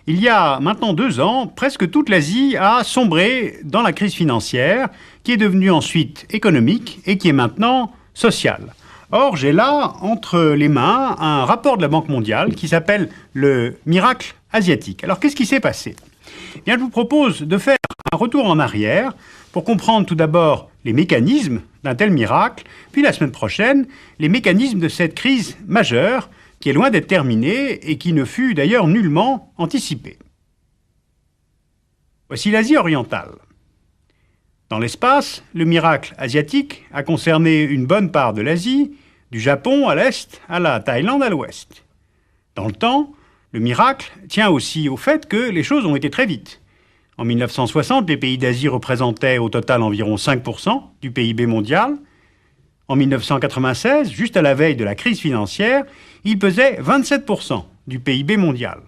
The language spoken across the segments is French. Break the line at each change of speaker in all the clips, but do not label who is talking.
Il y a maintenant 2 ans, presque toute l'Asie a sombré dans la crise financière, qui est devenue ensuite économique et qui est maintenant sociale. Or, j'ai là, entre les mains, un rapport de la Banque mondiale qui s'appelle le miracle asiatique. Alors, qu'est-ce qui s'est passé ? Eh bien, je vous propose de faire un retour en arrière pour comprendre tout d'abord les mécanismes d'un tel miracle, puis la semaine prochaine, les mécanismes de cette crise majeure qui est loin d'être terminée et qui ne fut d'ailleurs nullement anticipée. Voici l'Asie orientale. Dans l'espace, le miracle asiatique a concerné une bonne part de l'Asie, du Japon à l'est à la Thaïlande à l'ouest. Dans le temps, le miracle tient aussi au fait que les choses ont été très vite. En 1960, les pays d'Asie représentaient au total environ 5% du PIB mondial. En 1996, juste à la veille de la crise financière, ils pesaient 27% du PIB mondial.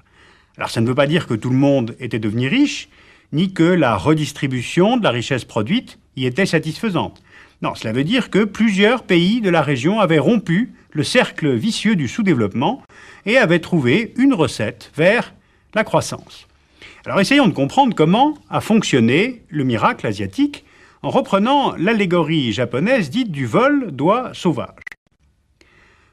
Alors ça ne veut pas dire que tout le monde était devenu riche, ni que la redistribution de la richesse produite y était satisfaisante. Non, cela veut dire que plusieurs pays de la région avaient rompu le cercle vicieux du sous-développement et avaient trouvé une recette vers la croissance. Alors essayons de comprendre comment a fonctionné le miracle asiatique en reprenant l'allégorie japonaise dite du vol d'oie sauvage.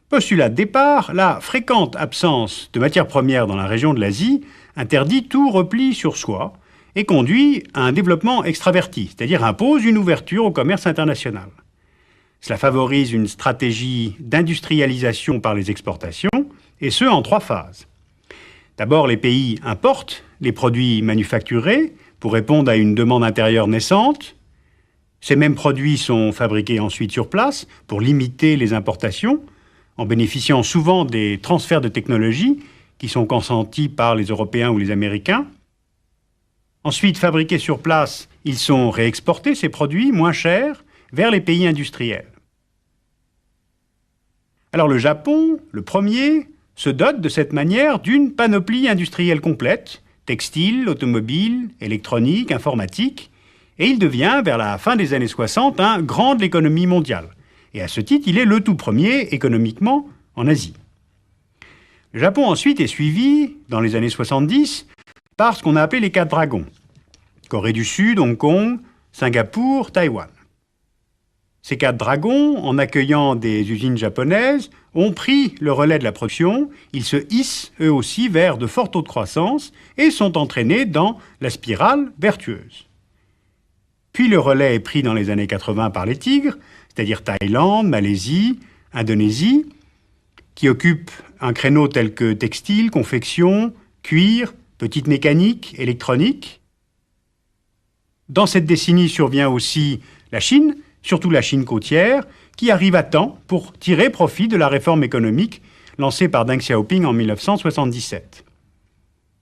Postulat de départ, la fréquente absence de matières premières dans la région de l'Asie interdit tout repli sur soi et conduit à un développement extraverti, c'est-à-dire impose une ouverture au commerce international. Cela favorise une stratégie d'industrialisation par les exportations, et ce en 3 phases. D'abord, les pays importent les produits manufacturés pour répondre à une demande intérieure naissante. Ces mêmes produits sont fabriqués ensuite sur place pour limiter les importations, en bénéficiant souvent des transferts de technologie qui sont consentis par les Européens ou les Américains. Ensuite, fabriqués sur place, ils sont réexportés, ces produits, moins chers, vers les pays industriels. Alors le Japon, le premier, se dote de cette manière d'une panoplie industrielle complète, textile, automobile, électronique, informatique, et il devient, vers la fin des années 60, un grand de l'économie mondiale. Et à ce titre, il est le tout premier, économiquement, en Asie. Le Japon, ensuite, est suivi, dans les années 70, par ce qu'on a appelé les 4 dragons. Corée du Sud, Hong Kong, Singapour, Taïwan. Ces 4 dragons, en accueillant des usines japonaises, ont pris le relais de la production, ils se hissent eux aussi vers de forts taux de croissance et sont entraînés dans la spirale vertueuse. Puis le relais est pris dans les années 80 par les tigres, c'est-à-dire Thaïlande, Malaisie, Indonésie, qui occupent un créneau tel que textile, confection, cuir, petite mécanique, électronique. Dans cette décennie survient aussi la Chine, surtout la Chine côtière, qui arrive à temps pour tirer profit de la réforme économique lancée par Deng Xiaoping en 1977.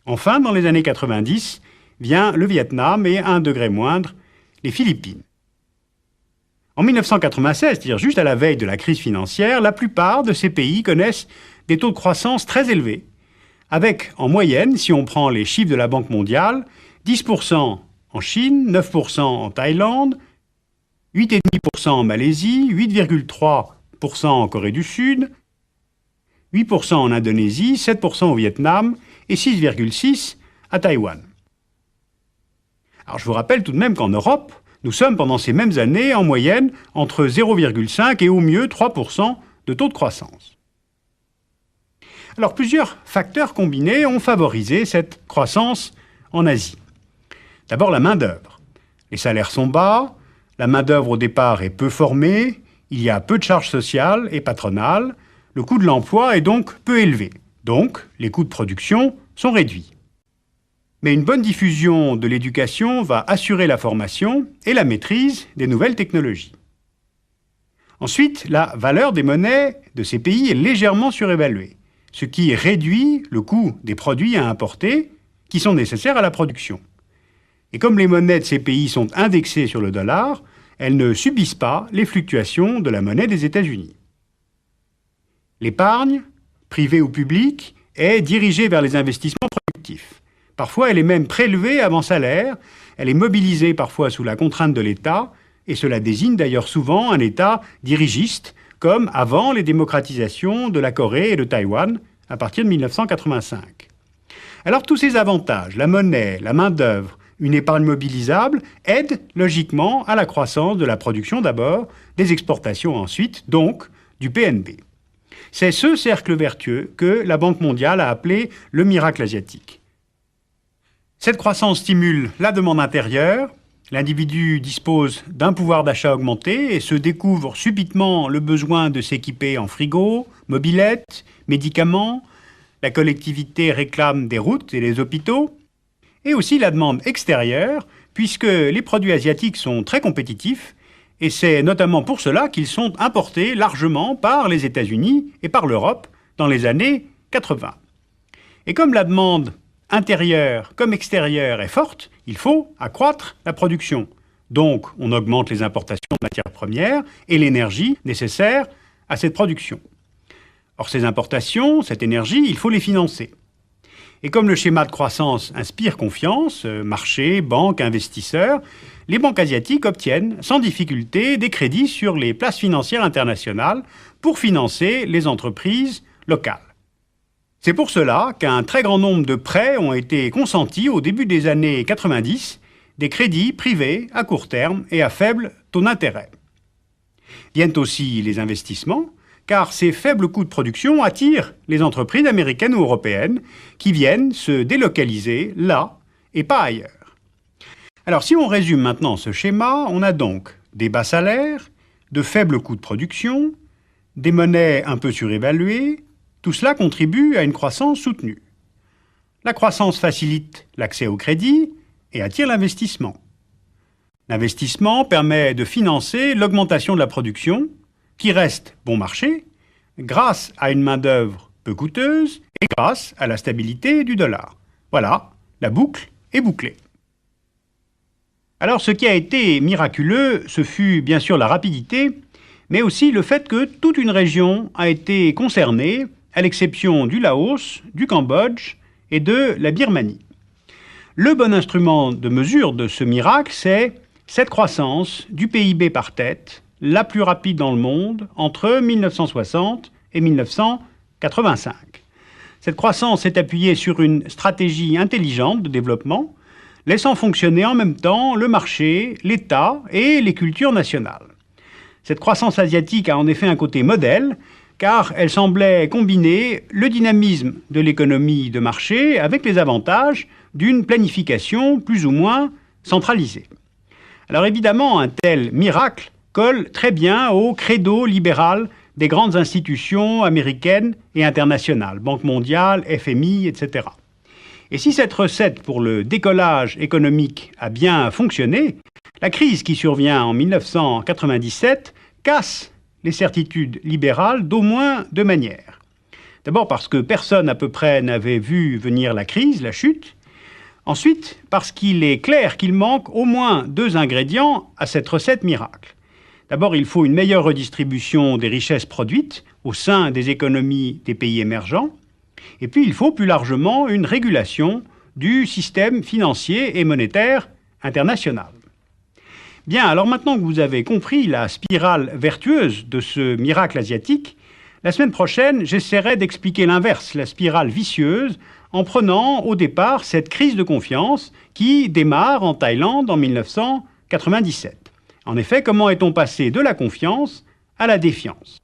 Enfin, dans les années 90, vient le Vietnam et, à un degré moindre, les Philippines. En 1996, c'est-à-dire juste à la veille de la crise financière, la plupart de ces pays connaissent des taux de croissance très élevés, avec en moyenne, si on prend les chiffres de la Banque mondiale, 10% en Chine, 9% en Thaïlande, 8,5% en Malaisie, 8,3% en Corée du Sud, 8% en Indonésie, 7% au Vietnam et 6,6% à Taïwan. Alors je vous rappelle tout de même qu'en Europe, nous sommes pendant ces mêmes années en moyenne entre 0,5 et au mieux 3% de taux de croissance. Alors plusieurs facteurs combinés ont favorisé cette croissance en Asie. D'abord la main-d'œuvre. Les salaires sont bas, la main-d'œuvre au départ est peu formée, il y a peu de charges sociales et patronales, le coût de l'emploi est donc peu élevé. Donc les coûts de production sont réduits. Mais une bonne diffusion de l'éducation va assurer la formation et la maîtrise des nouvelles technologies. Ensuite, la valeur des monnaies de ces pays est légèrement surévaluée, ce qui réduit le coût des produits à importer qui sont nécessaires à la production. Et comme les monnaies de ces pays sont indexées sur le dollar, elles ne subissent pas les fluctuations de la monnaie des États-Unis. L'épargne, privée ou publique, est dirigée vers les investissements productifs. Parfois, elle est même prélevée avant salaire, elle est mobilisée parfois sous la contrainte de l'État, et cela désigne d'ailleurs souvent un État dirigiste, comme avant les démocratisations de la Corée et de Taïwan à partir de 1985. Alors tous ces avantages, la monnaie, la main-d'œuvre, une épargne mobilisable, aident logiquement à la croissance de la production d'abord, des exportations ensuite, donc du PNB. C'est ce cercle vertueux que la Banque mondiale a appelé le miracle asiatique. Cette croissance stimule la demande intérieure, l'individu dispose d'un pouvoir d'achat augmenté et se découvre subitement le besoin de s'équiper en frigo, mobilette, médicaments, la collectivité réclame des routes et des hôpitaux, et aussi la demande extérieure, puisque les produits asiatiques sont très compétitifs, et c'est notamment pour cela qu'ils sont importés largement par les États-Unis et par l'Europe dans les années 80. Et comme la demande intérieure comme extérieure est forte, il faut accroître la production. Donc, on augmente les importations de matières premières et l'énergie nécessaire à cette production. Or, ces importations, cette énergie, il faut les financer. Et comme le schéma de croissance inspire confiance, marchés, banques, investisseurs, les banques asiatiques obtiennent sans difficulté des crédits sur les places financières internationales pour financer les entreprises locales. C'est pour cela qu'un très grand nombre de prêts ont été consentis au début des années 90, des crédits privés à court terme et à faible taux d'intérêt. Viennent aussi les investissements, car ces faibles coûts de production attirent les entreprises américaines ou européennes qui viennent se délocaliser là et pas ailleurs. Alors si on résume maintenant ce schéma, on a donc des bas salaires, de faibles coûts de production, des monnaies un peu surévaluées, tout cela contribue à une croissance soutenue. La croissance facilite l'accès au crédit et attire l'investissement. L'investissement permet de financer l'augmentation de la production, qui reste bon marché, grâce à une main-d'œuvre peu coûteuse et grâce à la stabilité du dollar. Voilà, la boucle est bouclée. Alors ce qui a été miraculeux, ce fut bien sûr la rapidité, mais aussi le fait que toute une région a été concernée, à l'exception du Laos, du Cambodge et de la Birmanie. Le bon instrument de mesure de ce miracle, c'est cette croissance du PIB par tête, la plus rapide dans le monde, entre 1960 et 1985. Cette croissance est appuyée sur une stratégie intelligente de développement, laissant fonctionner en même temps le marché, l'État et les cultures nationales. Cette croissance asiatique a en effet un côté modèle, car elle semblait combiner le dynamisme de l'économie de marché avec les avantages d'une planification plus ou moins centralisée. Alors évidemment, un tel miracle colle très bien au credo libéral des grandes institutions américaines et internationales, Banque mondiale, FMI, etc. Et si cette recette pour le décollage économique a bien fonctionné, la crise qui survient en 1997 casse les certitudes libérales d'au moins deux manières. D'abord parce que personne à peu près n'avait vu venir la crise, la chute. Ensuite, parce qu'il est clair qu'il manque au moins deux ingrédients à cette recette miracle. D'abord, il faut une meilleure redistribution des richesses produites au sein des économies des pays émergents. Et puis, il faut plus largement une régulation du système financier et monétaire international. Bien, alors maintenant que vous avez compris la spirale vertueuse de ce miracle asiatique, la semaine prochaine, j'essaierai d'expliquer l'inverse, la spirale vicieuse, en prenant au départ cette crise de confiance qui démarre en Thaïlande en 1997. En effet, comment est-on passé de la confiance à la défiance ?